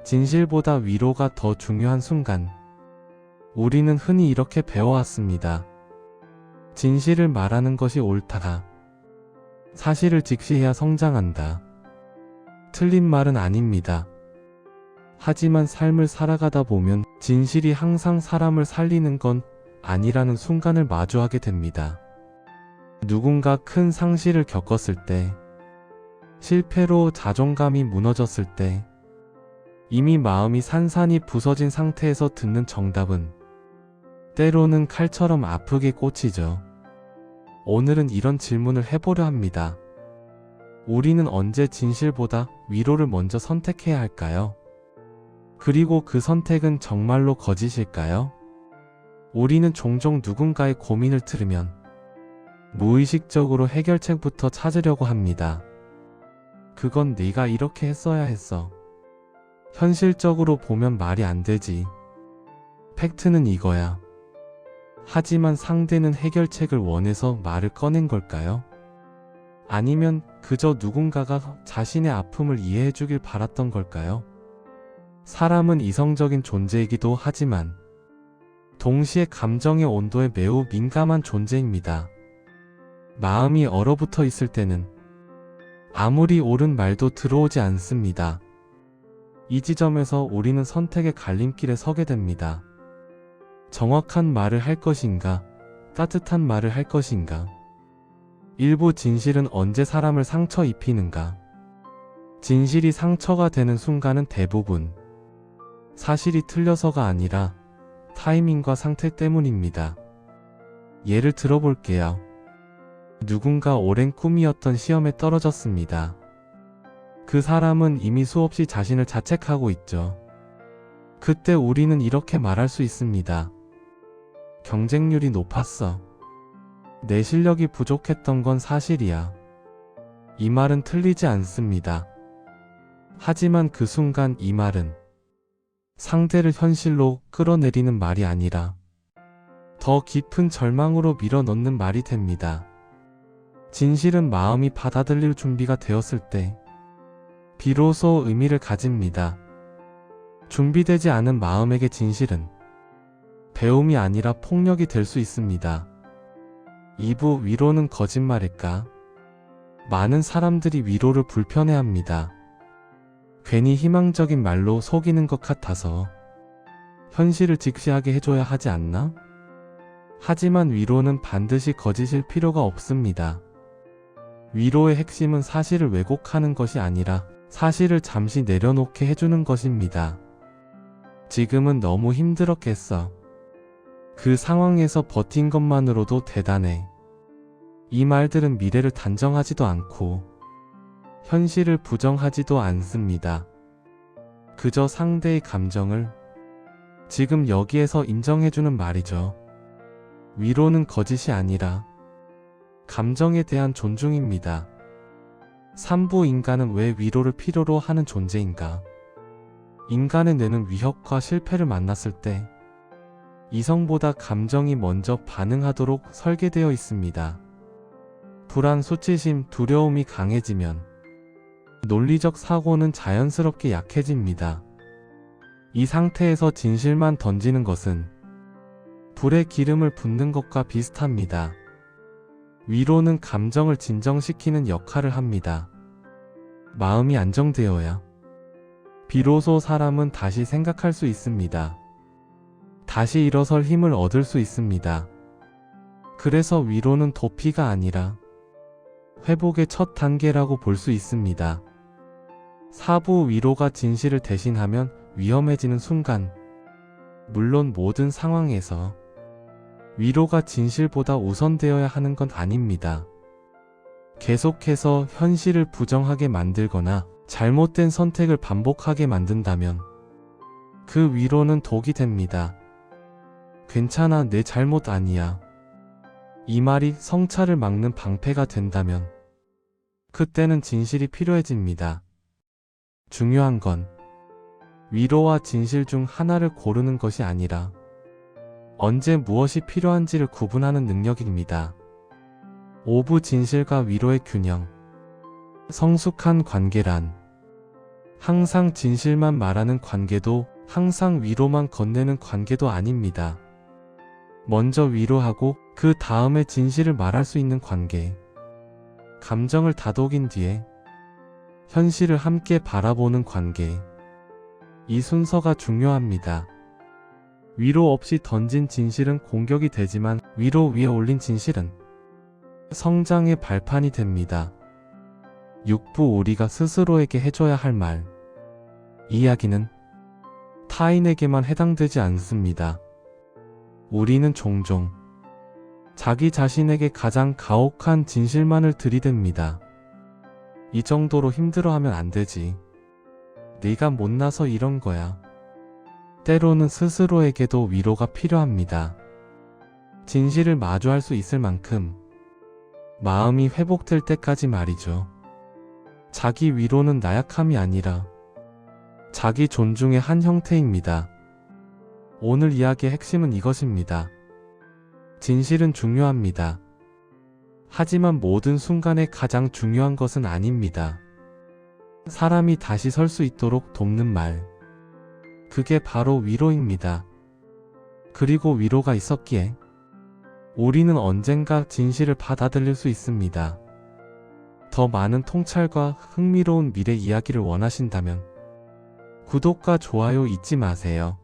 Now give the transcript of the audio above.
진실보다 위로가 더 중요한 순간. 우리는 흔히 이렇게 배워왔습니다. 진실을 말하는 것이 옳다. 사실을 직시해야 성장한다. 틀린 말은 아닙니다. 하지만 삶을 살아가다 보면 진실이 항상 사람을 살리는 건 아니라는 순간을 마주하게 됩니다. 누군가 큰 상실을 겪었을 때, 실패로 자존감이 무너졌을 때, 이미 마음이 산산이 부서진 상태에서 듣는 정답은 때로는 칼처럼 아프게 꽂히죠. 오늘은 이런 질문을 해보려 합니다. 우리는 언제 진실보다 위로를 먼저 선택해야 할까요? 그리고 그 선택은 정말로 거짓일까요? 우리는 종종 누군가의 고민을 들으면 무의식적으로 해결책부터 찾으려고 합니다. 그건 네가 이렇게 했어야 했어. 현실적으로 보면 말이 안 되지. 팩트는 이거야. 하지만 상대는 해결책을 원해서 말을 꺼낸 걸까요? 아니면 그저 누군가가 자신의 아픔을 이해해 주길 바랐던 걸까요? 사람은 이성적인 존재이기도 하지만 동시에 감정의 온도에 매우 민감한 존재입니다. 마음이 얼어붙어 있을 때는 아무리 옳은 말도 들어오지 않습니다. 이 지점에서 우리는 선택의 갈림길에 서게 됩니다. 정확한 말을 할 것인가, 따뜻한 말을 할 것인가. 일부 진실은 언제 사람을 상처 입히는가. 진실이 상처가 되는 순간은 대부분 사실이 틀려서가 아니라 타이밍과 상태 때문입니다. 예를 들어볼게요. 누군가 오랜 꿈이었던 시험에 떨어졌습니다. 그 사람은 이미 수없이 자신을 자책하고 있죠. 그때 우리는 이렇게 말할 수 있습니다. 경쟁률이 높았어. 내 실력이 부족했던 건 사실이야. 이 말은 틀리지 않습니다. 하지만 그 순간 이 말은 상대를 현실로 끌어내리는 말이 아니라 더 깊은 절망으로 밀어넣는 말이 됩니다. 진실은 마음이 받아들일 준비가 되었을 때 비로소 의미를 가집니다. 준비되지 않은 마음에게 진실은 배움이 아니라 폭력이 될 수 있습니다. 2부 위로는 거짓말일까? 많은 사람들이 위로를 불편해합니다. 괜히 희망적인 말로 속이는 것 같아서 현실을 직시하게 해줘야 하지 않나? 하지만 위로는 반드시 거짓일 필요가 없습니다. 위로의 핵심은 사실을 왜곡하는 것이 아니라 사실을 잠시 내려놓게 해주는 것입니다. 지금은 너무 힘들었겠어. 그 상황에서 버틴 것만으로도 대단해. 이 말들은 미래를 단정하지도 않고 현실을 부정하지도 않습니다. 그저 상대의 감정을 지금 여기에서 인정해주는 말이죠. 위로는 거짓이 아니라 감정에 대한 존중입니다. 3부 인간은 왜 위로를 필요로 하는 존재인가? 인간의 뇌는 위협과 실패를 만났을 때 이성보다 감정이 먼저 반응하도록 설계되어 있습니다. 불안, 수치심, 두려움이 강해지면 논리적 사고는 자연스럽게 약해집니다. 이 상태에서 진실만 던지는 것은 불에 기름을 붓는 것과 비슷합니다. 위로는 감정을 진정시키는 역할을 합니다. 마음이 안정되어야 비로소 사람은 다시 생각할 수 있습니다. 다시 일어설 힘을 얻을 수 있습니다. 그래서 위로는 도피가 아니라 회복의 첫 단계라고 볼 수 있습니다. 4부 위로가 진실을 대신하면 위험해지는 순간, 물론 모든 상황에서 위로가 진실보다 우선되어야 하는 건 아닙니다. 계속해서 현실을 부정하게 만들거나 잘못된 선택을 반복하게 만든다면 그 위로는 독이 됩니다. 괜찮아, 내 잘못 아니야. 이 말이 성찰을 막는 방패가 된다면 그때는 진실이 필요해집니다. 중요한 건 위로와 진실 중 하나를 고르는 것이 아니라 언제 무엇이 필요한지를 구분하는 능력입니다. 5부 진실과 위로의 균형. 성숙한 관계란 항상 진실만 말하는 관계도 항상 위로만 건네는 관계도 아닙니다. 먼저 위로하고 그 다음에 진실을 말할 수 있는 관계. 감정을 다독인 뒤에 현실을 함께 바라보는 관계. 이 순서가 중요합니다. 위로 없이 던진 진실은 공격이 되지만 위로 위에 올린 진실은 성장의 발판이 됩니다. 6부 우리가 스스로에게 해줘야 할 말. 이야기는 타인에게만 해당되지 않습니다. 우리는 종종 자기 자신에게 가장 가혹한 진실만을 들이댑니다. 이 정도로 힘들어하면 안 되지. 네가 못나서 이런 거야. 때로는 스스로에게도 위로가 필요합니다. 진실을 마주할 수 있을 만큼 마음이 회복될 때까지 말이죠. 자기 위로는 나약함이 아니라 자기 존중의 한 형태입니다. 오늘 이야기의 핵심은 이것입니다. 진실은 중요합니다. 하지만 모든 순간에 가장 중요한 것은 아닙니다. 사람이 다시 설 수 있도록 돕는 말. 그게 바로 위로입니다. 그리고 위로가 있었기에 우리는 언젠가 진실을 받아들일 수 있습니다. 더 많은 통찰과 흥미로운 미래 이야기를 원하신다면 구독과 좋아요 잊지 마세요.